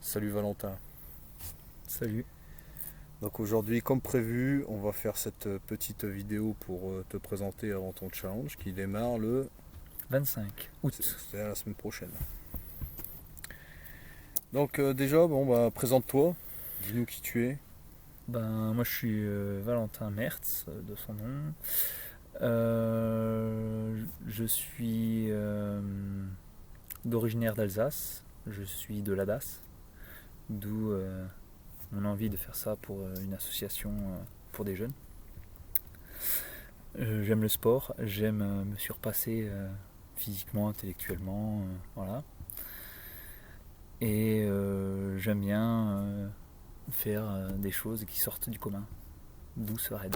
Salut Valentin. Salut. Donc aujourd'hui, comme prévu, on va faire cette petite vidéo pour te présenter avant ton challenge qui démarre 25 août. c'est la semaine prochaine. Donc déjà, bon bah présente-toi, dis-nous qui tu es. Moi je suis Valentin Mertz de son nom. Je suis d'originaire d'Alsace. Je suis de l'ADAS, d'où mon envie de faire ça pour une association pour des jeunes. J'aime le sport, j'aime me surpasser physiquement, intellectuellement, voilà. Et j'aime bien faire des choses qui sortent du commun, d'où ce raid.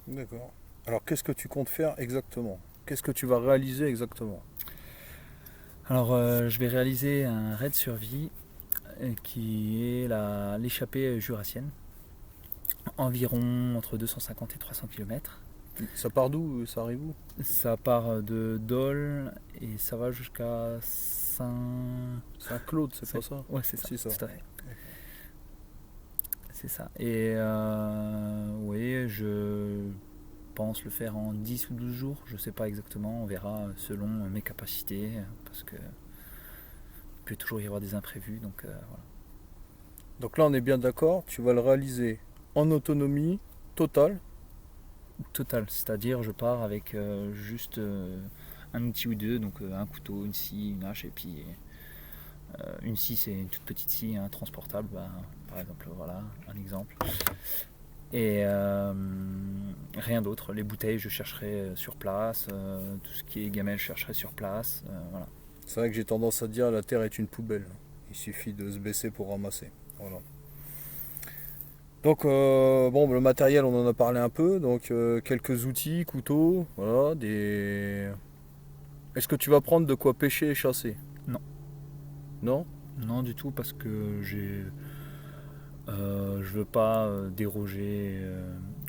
D'accord. Alors qu'est-ce que tu comptes faire exactement? Qu'est-ce que tu vas réaliser exactement? Alors je vais réaliser un raid survie qui est l'échappée jurassienne, environ entre 250 et 300 km. Ça part d'où? Ça arrive où? Ça part de Dole et ça va jusqu'à Saint-Claude, c'est pas ça? Ouais, c'est ça, C'est ça. tout à fait. C'est ça. Et oui, je pense le faire en 10 ou 12 jours, je sais pas exactement, on verra selon mes capacités, parce que il peut toujours y avoir des imprévus, donc voilà. Donc là on est bien d'accord, tu vas le réaliser en autonomie totale. Total, c'est-à-dire je pars avec juste un outil ou deux, donc un couteau, une scie, une hache, et puis une scie c'est une toute petite scie transportable, par exemple, voilà un exemple. Et rien d'autre, les bouteilles je chercherai sur place, tout ce qui est gamelle je chercherai sur place, voilà. C'est vrai que j'ai tendance à dire la Terre est une poubelle. Il suffit de se baisser pour ramasser. Voilà. Donc bon, le matériel on en a parlé un peu. Donc quelques outils, couteaux, voilà, des. Est-ce que tu vas prendre de quoi pêcher et chasser? Non, Non? non du tout, parce que je veux pas déroger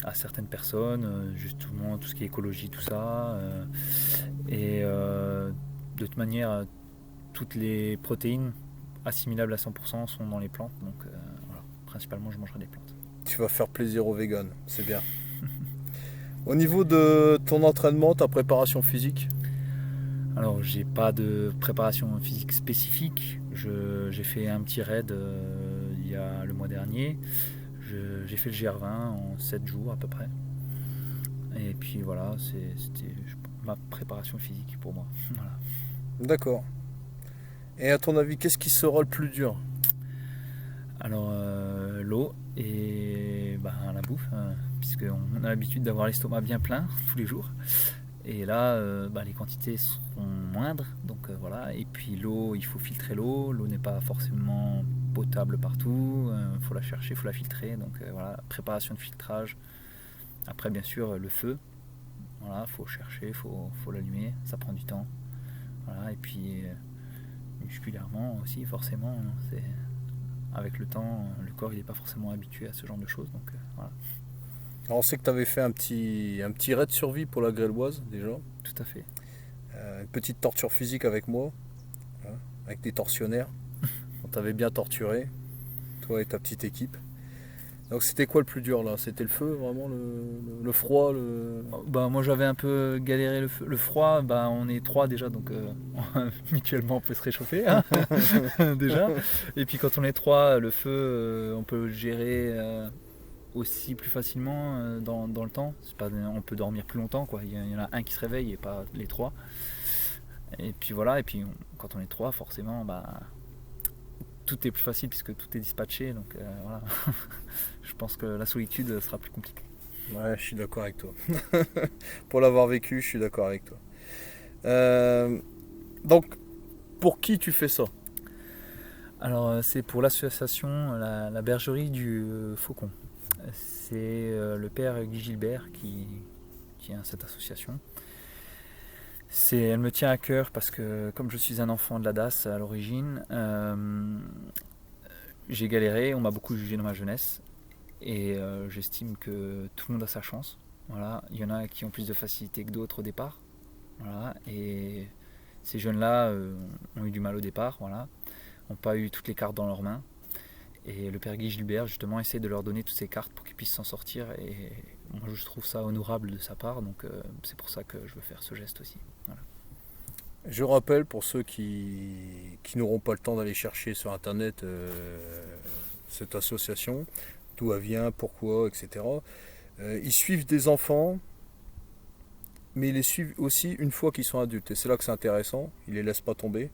à certaines personnes, justement tout ce qui est écologie, tout ça. Et de toute manière, toutes les protéines assimilables à 100% sont dans les plantes, donc voilà, principalement je mangerai des plantes. Tu vas faire plaisir aux véganes, c'est bien. Au niveau de ton entraînement, ta préparation physique, Alors j'ai pas de préparation physique spécifique, j'ai fait un petit raid il y a le mois dernier, j'ai fait le GR20 en 7 jours à peu près. Et puis voilà, c'était ma préparation physique pour moi. Voilà. d'accord. Et à ton avis, qu'est-ce qui sera le plus dur? Alors l'eau et la bouffe, puisqu'on a l'habitude d'avoir l'estomac bien plein tous les jours. Et là, les quantités seront moindres, donc voilà. Et puis l'eau, il faut filtrer l'eau. L'eau n'est pas forcément potable partout. Il faut la chercher, il faut la filtrer. Donc voilà, préparation de filtrage. Après, bien sûr, le feu. Voilà, faut chercher, faut l'allumer. Ça prend du temps. Voilà. Et puis musculairement aussi, forcément, c'est avec le temps, le corps il n'est pas forcément habitué à ce genre de choses. Donc voilà, Alors, on sait que tu avais fait un petit raid survie pour la Gréloise déjà. tout à fait. Une petite torture physique avec moi, hein, avec des tortionnaires. On t'avait bien torturé, toi et ta petite équipe. Donc c'était quoi le plus dur là? C'était le feu, vraiment le froid, le. Moi j'avais un peu galéré le froid, on est trois déjà, donc mutuellement on peut se réchauffer hein, déjà. Et puis quand on est trois, le feu on peut le gérer aussi plus facilement dans le temps. C'est pas, on peut dormir plus longtemps quoi. Il y en a un qui se réveille et pas les trois. Et puis voilà, et puis quand on est trois forcément tout est plus facile puisque tout est dispatché, donc voilà. Je pense que la solitude sera plus compliquée. Ouais, je suis d'accord avec toi. Pour l'avoir vécu, je suis d'accord avec toi. Euh, donc, pour qui tu fais ça? Alors c'est pour l'association la bergerie du Faucon. C'est le père Guy Gilbert qui a cette association. Elle me tient à cœur parce que comme je suis un enfant de la DAS à l'origine, j'ai galéré, on m'a beaucoup jugé dans ma jeunesse et j'estime que tout le monde a sa chance. Voilà. Il y en a qui ont plus de facilité que d'autres au départ. Voilà. Et ces jeunes-là ont eu du mal au départ, voilà, n'ont pas eu toutes les cartes dans leurs mains. Et le père Guy Gilbert, justement, essaie de leur donner toutes ces cartes pour qu'ils puissent s'en sortir. Et moi, je trouve ça honorable de sa part. Donc, c'est pour ça que je veux faire ce geste aussi. Voilà. Je rappelle pour ceux qui n'auront pas le temps d'aller chercher sur Internet cette association, d'où elle vient, pourquoi, etc. Ils suivent des enfants, mais ils les suivent aussi une fois qu'ils sont adultes. Et c'est là que c'est intéressant, ils les laissent pas tomber.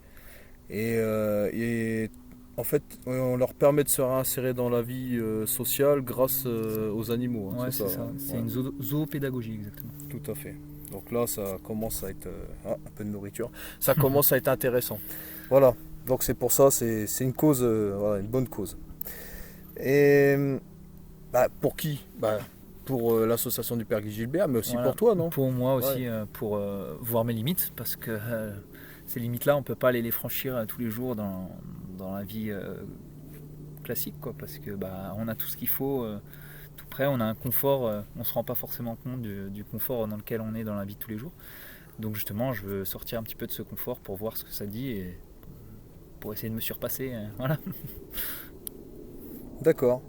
Et en fait, on leur permet de se réinsérer dans la vie sociale grâce aux animaux. Ouais, c'est ça. C'est une zoopédagogie, exactement. Tout à fait. Donc là, ça commence à être... un peu de nourriture. Ça commence à être intéressant. Voilà. Donc c'est pour ça, c'est une cause, voilà, une bonne cause. Et pour qui pour l'association du Père Guy Gilbert, mais aussi pour toi, non? Pour moi aussi, pour voir mes limites, parce que ces limites-là, on ne peut pas les franchir tous les jours dans la vie classique, quoi, parce que on a tout ce qu'il faut, tout près, on a un confort, on ne se rend pas forcément compte du confort dans lequel on est dans la vie de tous les jours. Donc justement, je veux sortir un petit peu de ce confort pour voir ce que ça dit et pour essayer de me surpasser. Voilà. D'accord.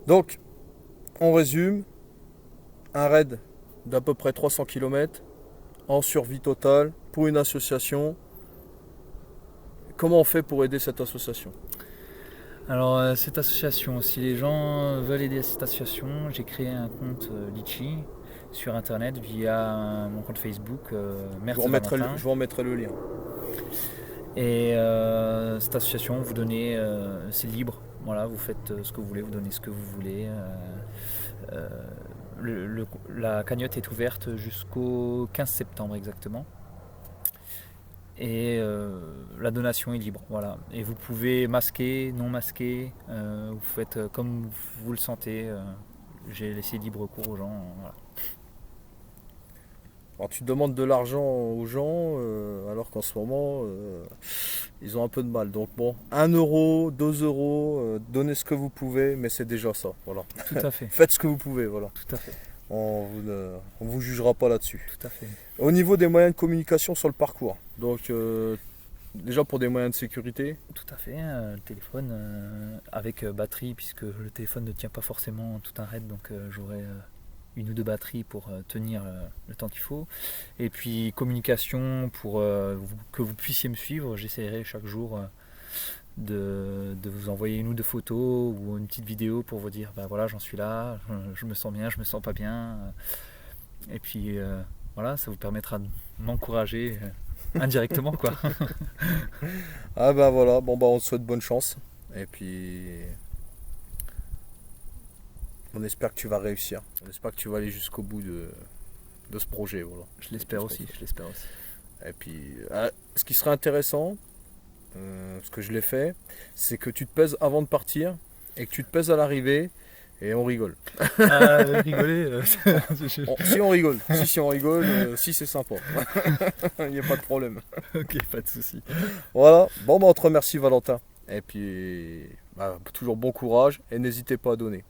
Donc, on résume. Un raid d'à peu près 300 km en survie totale pour une association. Comment on fait pour aider cette association? Alors cette association, si les gens veulent aider cette association, j'ai créé un compte Litchi sur internet via mon compte Facebook. Je vous remettrai le lien. Et cette association, vous donnez, c'est libre. Voilà, vous faites ce que vous voulez, vous donnez ce que vous voulez. La cagnotte est ouverte jusqu'au 15 septembre exactement. Et la donation est libre. Voilà. Et vous pouvez masquer, non masquer, vous faites comme vous le sentez. J'ai laissé libre cours aux gens. Voilà. Alors tu demandes de l'argent aux gens alors qu'en ce moment ils ont un peu de mal. Donc bon, 1 euro, 2 euros, donnez ce que vous pouvez, mais c'est déjà ça. Voilà. Tout à fait. Faites ce que vous pouvez. Voilà. Tout à fait. On vous jugera pas là-dessus. Tout à fait. Au niveau des moyens de communication sur le parcours, donc déjà pour des moyens de sécurité. Tout à fait. Le téléphone avec batterie, puisque le téléphone ne tient pas forcément tout un raid, donc j'aurai 1 ou 2 batteries pour tenir le temps qu'il faut. Et puis communication pour que vous puissiez me suivre. J'essaierai chaque jour de vous envoyer 1 ou 2 photos ou une petite vidéo pour vous dire voilà, j'en suis là, je me sens bien, je me sens pas bien. Et puis voilà, ça vous permettra de m'encourager indirectement, quoi. Ah voilà, bon on te souhaite bonne chance. Et puis on espère que tu vas réussir. On espère que tu vas aller jusqu'au bout de ce projet. Voilà. Je l'espère aussi. Et puis ce qui serait intéressant, parce que je l'ai fait, c'est que tu te pèses avant de partir et que tu te pèses à l'arrivée et on rigole. Rigoler Si on rigole, si on rigole, si c'est sympa. Il n'y a pas de problème. Ok, pas de souci. Voilà, bon on te remercie Valentin. Et puis toujours bon courage et n'hésitez pas à donner.